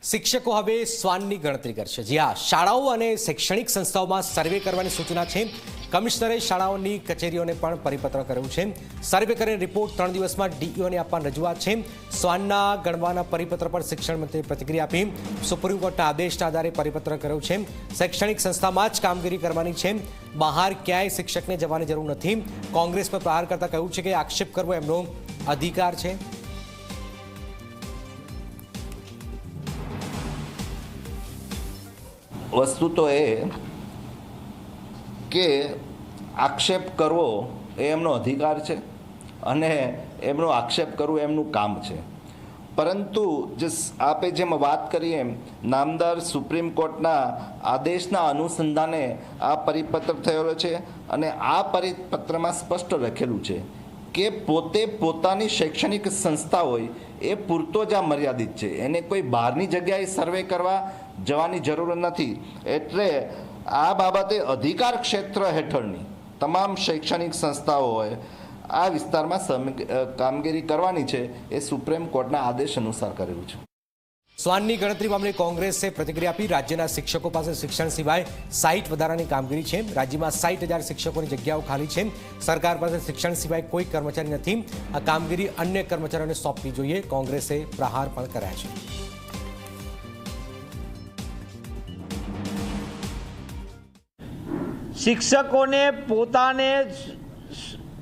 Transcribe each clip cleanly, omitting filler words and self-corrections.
શિક્ષકો હવે શ્વાનની ગણતરી કરશે। જી હા, શાળાઓ અને શૈક્ષણિક સંસ્થાઓમાં સર્વે કરવાની સૂચના છે। કમિશનરે શાળાઓની કચેરીઓને પણ પરિપત્ર કર્યું છે। સર્વે કરીને રિપોર્ટ 3 દિવસમાં ડીઈઓને આપવાની રજૂઆત છે। શ્વાનના ગણવાના પરિપત્ર પર શિક્ષણ મંત્રીએ પ્રતિક્રિયા આપી। સુપ્રીમ કોર્ટના આદેશના આધારે પરિપત્ર કર્યો છે। શૈક્ષણિક સંસ્થામાં જ કામગીરી કરવાની છે, બહાર ક્યાંય શિક્ષકને જવાની જરૂર નથી। કોંગ્રેસ પર પ્રહાર કરતા કહ્યું છે કે આક્ષેપ કરવો એમનો અધિકાર છે। वस्तु तो ए के आक्षेप करवो एमनो अधिकार छे अने एमनो आक्षेप करवो एमनुं काम छे। परंतु जे आपे जेम बात करी एम नामदार सुप्रीम कोर्टना आदेशना अनुसंधाने आ परिपत्र थयेलो छे अने आ परिपत्रमां स्पष्ट लखेलुं छे के पोते पोतानी शैक्षणिक संस्था होय ए पूरतो ज मर्यादित छे, एने कोई बहारनी जग्याए सर्वे करवा जवानी जरूर नहीं। एटले आ बाबते अधिकार क्षेत्र हेठळनी तमाम शैक्षणिक संस्थाओं होय आ विस्तारमां कामगीरी करवानी छे ए सुप्रीम कोर्टना आदेश अनुसार करेलुं छे। श्वाननी गणतरी मामले कोंग्रेसे प्रतिक्रिया आपी। राज्यना शिक्षकों पास शिक्षण सिवाय 60 વધારાની કામગીરી છે। રાજ્યમાં 60,000 શિક્ષકોની જગ્યાઓ ખાલી છે। સરકાર પાસે શિક્ષણ સિવાય કોઈ કર્મચારી નથી। આ કામગીરી અન્ય કર્મચારીઓને સોંપવી જોઈએ। કોંગ્રેસે પ્રહાર પણ કર્યા છે। શિક્ષકોને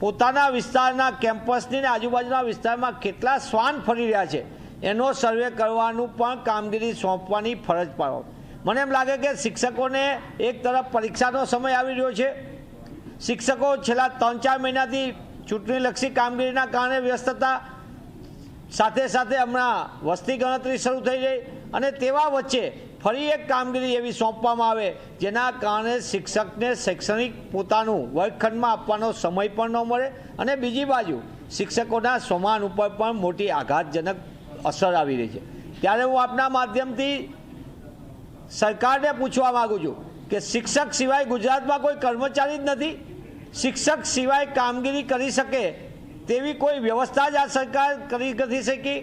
પોતાના વિસ્તારના કેમ્પસની આજુબાજુના વિસ્તારમાં કેટલા શ્વાન ફરી રહ્યા છે એનો સર્વે કરવાનું પણ કામગીરી સોંપવાની ફરજ પાડો। મને એમ લાગે કે શિક્ષકોને એક તરફ પરીક્ષાનો સમય આવી રહ્યો છે, શિક્ષકો છેલ્લા 3-4 મહિનાથી ચૂંટણીલક્ષી કામગીરીના કારણે વ્યસ્ત હતા, સાથે સાથે હમણાં વસ્તી ગણતરી શરૂ થઈ ગઈ અને તેવા વચ્ચે ફરી એક કામગીરી એવી સોંપવામાં આવે જેના કારણે શિક્ષકને શૈક્ષણિક પોતાનું વર્ગખંડમાં આપવાનો સમય પણ ન મળે અને બીજી બાજુ શિક્ષકોના સ્વમાન ઉપર પણ મોટી આઘાતજનક અસર આવી રહી છે। ત્યારે હું આપના માધ્યમથી સરકારને પૂછવા માગું છું કે શિક્ષક સિવાય ગુજરાતમાં કોઈ કર્મચારી જ નથી, શિક્ષક સિવાય કામગીરી કરી શકે તેવી કોઈ વ્યવસ્થા જ આ સરકાર કરી નથી શકી।